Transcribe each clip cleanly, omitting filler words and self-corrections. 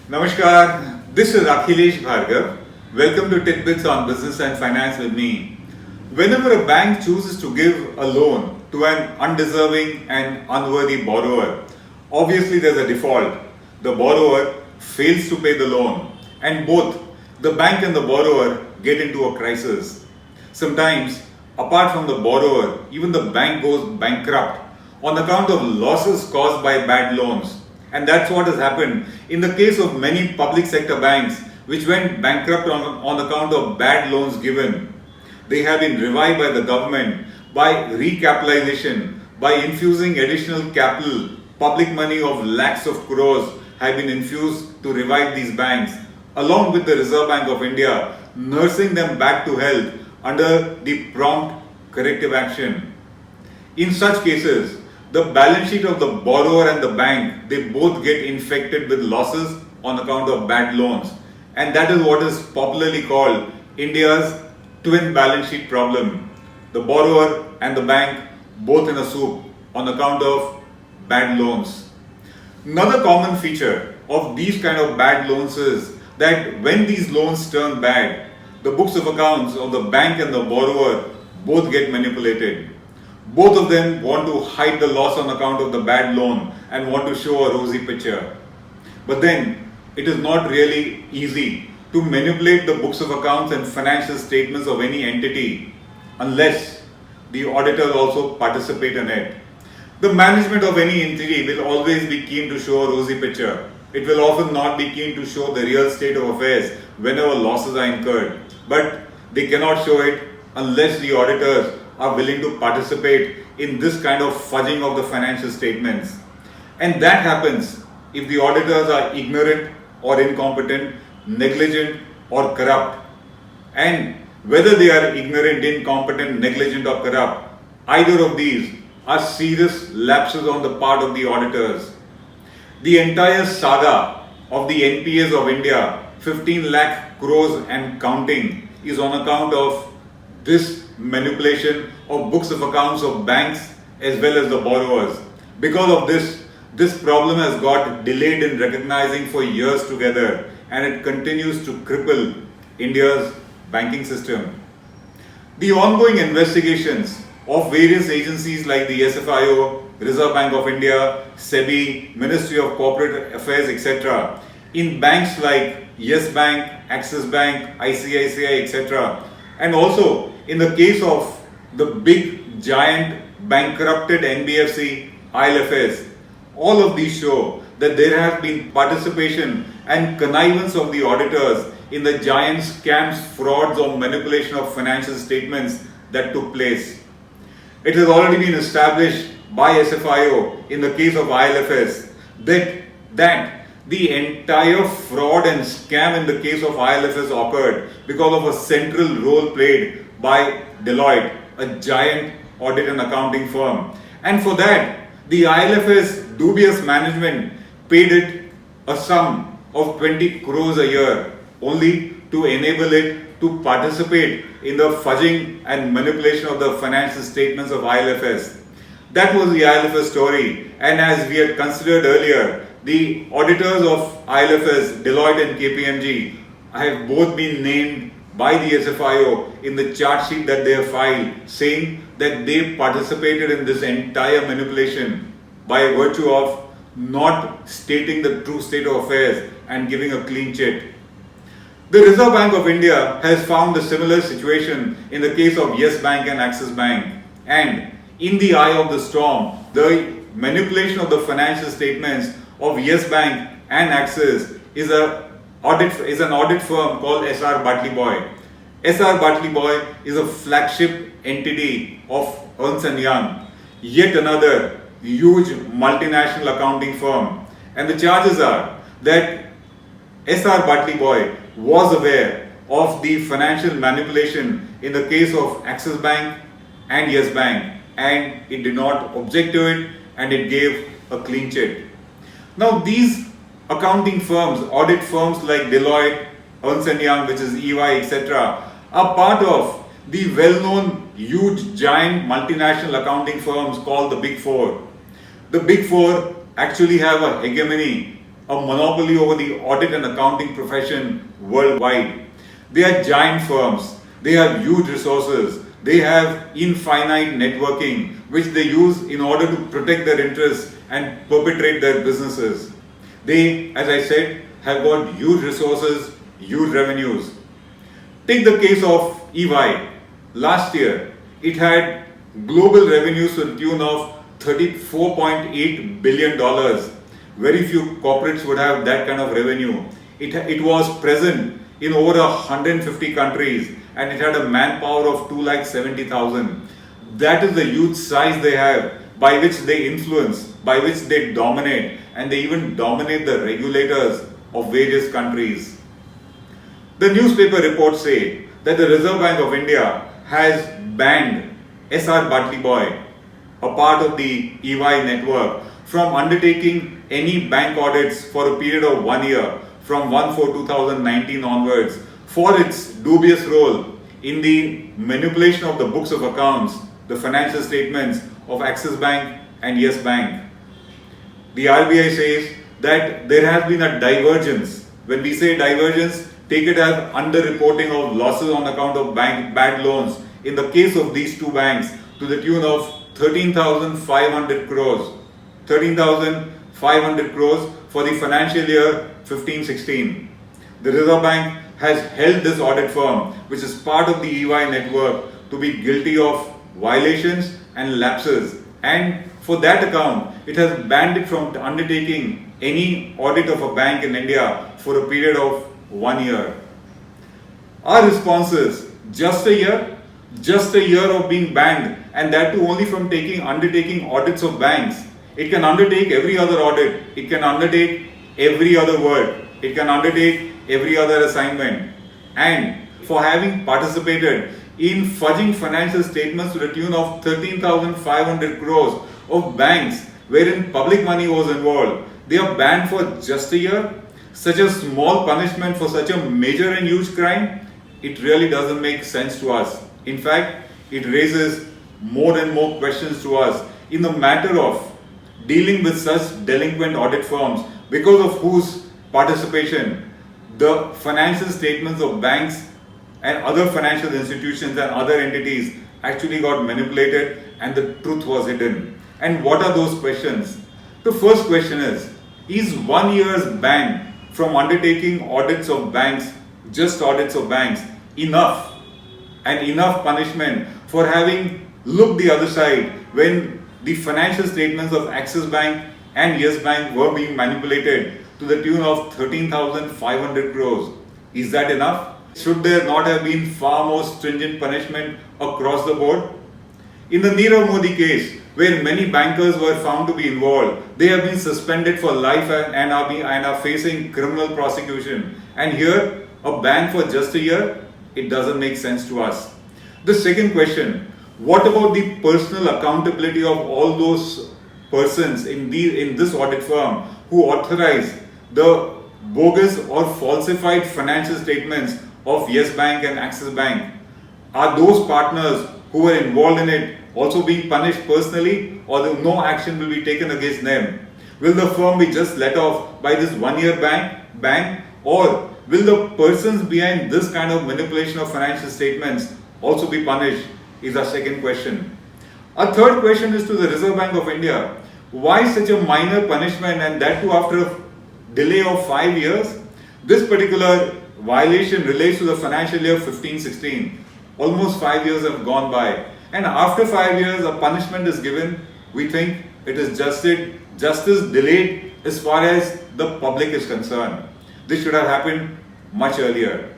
Namaskar, this is Akhilesh Bhargava. Welcome to Tit-Bits on Business and Finance with me. Whenever a bank chooses to give a loan to an undeserving and unworthy borrower, obviously there's a default. The borrower fails to pay the loan, and both the bank and the borrower get into a crisis. Sometimes, apart from the borrower, even the bank goes bankrupt on account of losses caused by bad loans. And that's what has happened in the case of many public sector banks which went bankrupt on account of bad loans given. They have been revived by the government by recapitalization, by infusing additional capital. Public money of lakhs of crores have been infused to revive these banks, along with the Reserve Bank of India nursing them back to health under the prompt corrective action. In such cases, the balance sheet of the borrower and the bank, they both get infected with losses on account of bad loans. And that is what is popularly called India's twin balance sheet problem. The borrower and the bank both in a soup on account of bad loans. Another common feature of these kind of bad loans is that when these loans turn bad, the books of accounts of the bank and the borrower both get manipulated. Both of them want to hide the loss on account of the bad loan and want to show a rosy picture. But then, it is not really easy to manipulate the books of accounts and financial statements of any entity unless the auditors also participate in it. The management of any entity will always be keen to show a rosy picture. It will often not be keen to show the real state of affairs whenever losses are incurred. But they cannot show it unless the auditors are willing to participate in this kind of fudging of the financial statements. And that happens if the auditors are ignorant or incompetent, negligent or corrupt. And whether they are ignorant, incompetent, negligent or corrupt, either of these are serious lapses on the part of the auditors. The entire saga of the NPAs of India, 15 lakh crores and counting, is on account of this manipulation of books of accounts of banks as well as the borrowers. Because of this problem has got delayed in recognizing for years together, and it continues to cripple India's banking system. The ongoing investigations of various agencies like the SFIO, Reserve Bank of India, SEBI, Ministry of Corporate Affairs, etc., in banks like Yes Bank, Axis Bank, ICICI, etc., and also in the case of the big giant bankrupted NBFC, ILFS, all of these show that there has been participation and connivance of the auditors in the giant scams, frauds or manipulation of financial statements that took place. It has already been established by SFIO in the case of ILFS that the entire fraud and scam in the case of ILFS occurred because of a central role played by Deloitte, a giant audit and accounting firm. And for that, the ILFS dubious management paid it a sum of 20 crores a year only to enable it to participate in the fudging and manipulation of the financial statements of ILFS. That was the ILFS story, and as we had considered earlier, the auditors of ILFS, Deloitte and KPMG, have both been named by the SFIO in the charge sheet that they have filed, saying that they participated in this entire manipulation by virtue of not stating the true state of affairs and giving a clean chit. The Reserve Bank of India has found a similar situation in the case of Yes Bank and Axis Bank, and in the eye of the storm, the manipulation of the financial statements of Yes Bank and Axis is an audit firm called S.R. Bartley Boy. S.R. Bartley Boy is a flagship entity of Ernst & Young, yet another huge multinational accounting firm. And the charges are that S.R. Bartley Boy was aware of the financial manipulation in the case of Axis Bank and Yes Bank, and it did not object to it, and it gave a clean chit. Now these accounting firms, audit firms like Deloitte, Ernst & Young, which is EY, etc., are part of the well-known huge giant multinational accounting firms called the Big Four. The Big Four actually have a hegemony a monopoly over the audit and accounting profession worldwide. They are giant firms. They have huge resources. They have infinite networking, which they use in order to protect their interests and perpetrate their businesses. They, as I said, have got huge resources, huge revenues. Take the case of EY. Last year, it had global revenues to the tune of $34.8 billion. Very few corporates would have that kind of revenue. It was present in over 150 countries and it had a manpower of 270,000. That is the huge size they have, by which they influence, by which they dominate, and they even dominate the regulators of various countries. The newspaper reports say that the Reserve Bank of India has banned S.R. Bartley Boy, a part of the EY network, from undertaking any bank audits for a period of 1 year from 1/4/2019 onwards for its dubious role in the manipulation of the books of accounts, the financial statements of Axis Bank and Yes Bank. The RBI says that there has been a divergence. When we say divergence, take it as underreporting of losses on account of bank bad loans in the case of these two banks to the tune of 13,500 crores. 13,500 crores for the financial year 15-16. The Reserve Bank has held this audit firm, which is part of the EY network, to be guilty of violations and lapses, and for that account, it has banned it from undertaking any audit of a bank in India for a period of 1 year. Our response is, just a year? Just a year of being banned, and that too only from undertaking audits of banks. It can undertake every other audit. It can undertake every other work. It can undertake every other assignment. And for having participated in fudging financial statements to the tune of 13,500 crores of banks wherein public money was involved, they are banned for just a year. Such a small punishment for such a major and huge crime, it really doesn't make sense to us. In fact, it raises more and more questions to us in the matter of dealing with such delinquent audit firms, because of whose participation the financial statements of banks and other financial institutions and other entities actually got manipulated and the truth was hidden. And what are those questions? The first question is 1 year's ban from undertaking audits of banks, just audits of banks, enough? And enough punishment for having looked the other side when the financial statements of Axis Bank and Yes Bank were being manipulated to the tune of 13,500 crores. Is that enough? Should there not have been far more stringent punishment across the board? In the Nirav Modi case, where many bankers were found to be involved, they have been suspended for life and are facing criminal prosecution. And here, a ban for just a year? It doesn't make sense to us. The second question, what about the personal accountability of all those persons in this audit firm who authorized the bogus or falsified financial statements of Yes Bank and Axis Bank? Are those partners who were involved in it also being punished personally, or no action will be taken against them? Will the firm be just let off by this 1 year ban, or will the persons behind this kind of manipulation of financial statements also be punished, is our second question. Our third question is to the Reserve Bank of India. Why such a minor punishment, and that too after a delay of 5 years? This particular violation relates to the financial year 15-16. Almost 5 years have gone by, and after 5 years a punishment is given. We think it is justice delayed as far as the public is concerned. This should have happened much earlier.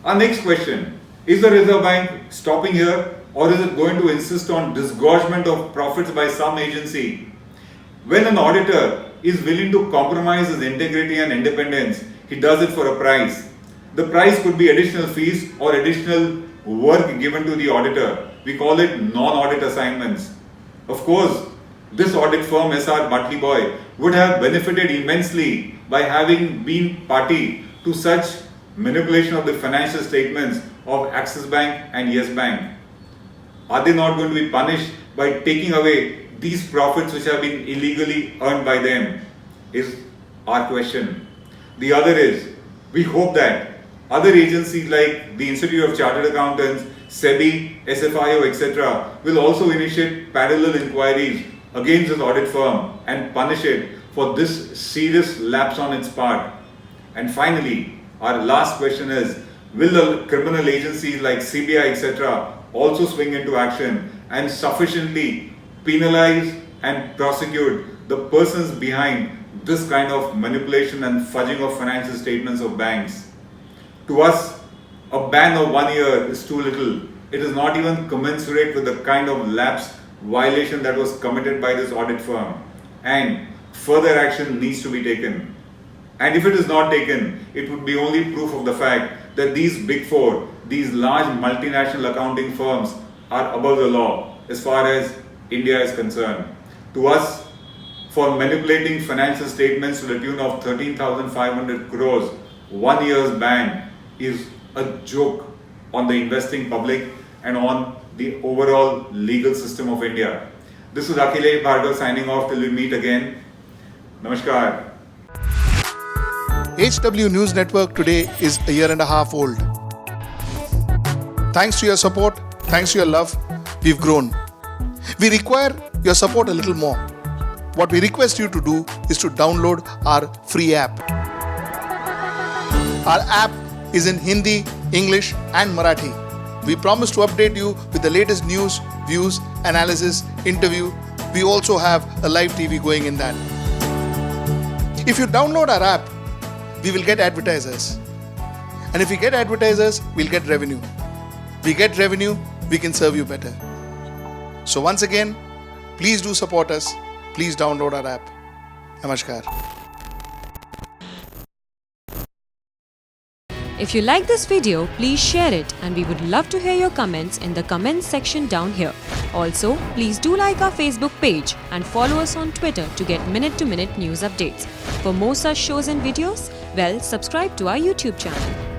Our next question, is the Reserve Bank stopping here, or is it going to insist on disgorgement of profits by some agency? When an auditor is willing to compromise his integrity and independence, he does it for a price. The price could be additional fees or additional work given to the auditor. We call it non-audit assignments. Of course, this audit firm, S.R. Bartley Boy, would have benefited immensely by having been party to such manipulation of the financial statements of Axis Bank and Yes Bank. Are they not going to be punished by taking away these profits which have been illegally earned by them? Is our question. The other is, we hope that other agencies like the Institute of Chartered Accountants, SEBI, SFIO, etc. will also initiate parallel inquiries against this audit firm and punish it for this serious lapse on its part. And finally, our last question is, will the criminal agencies like CBI, etc. also swing into action and sufficiently penalize and prosecute the persons behind this kind of manipulation and fudging of financial statements of banks? To us, a ban of 1 year is too little. It is not even commensurate with the kind of lapse violation that was committed by this audit firm, and further action needs to be taken. And if it is not taken, it would be only proof of the fact that these big four, these large multinational accounting firms are above the law as far as India is concerned. To us, for manipulating financial statements to the tune of 13,500 crores, 1 year's ban is a joke on the investing public and on the overall legal system of India. This is Akhilesh Bhargava signing off till we meet again. Namaskar. HW News Network today is a year and a half old. Thanks to your support, thanks to your love, we've grown. We require your support a little more. What we request you to do is to download our free app. Our app is in Hindi, English and Marathi. We promise to update you with the latest news, views, analysis, interview. We also have a live TV going in that. If you download our app, we will get advertisers. And if we get advertisers, we'll get revenue. We get revenue, we can serve you better. So once again, please do support us. Please download our app. Namaskar. If you like this video, please share it, and we would love to hear your comments in the comments section down here. Also, please do like our Facebook page and follow us on Twitter to get minute-to-minute news updates. For more such shows and videos, well, subscribe to our YouTube channel.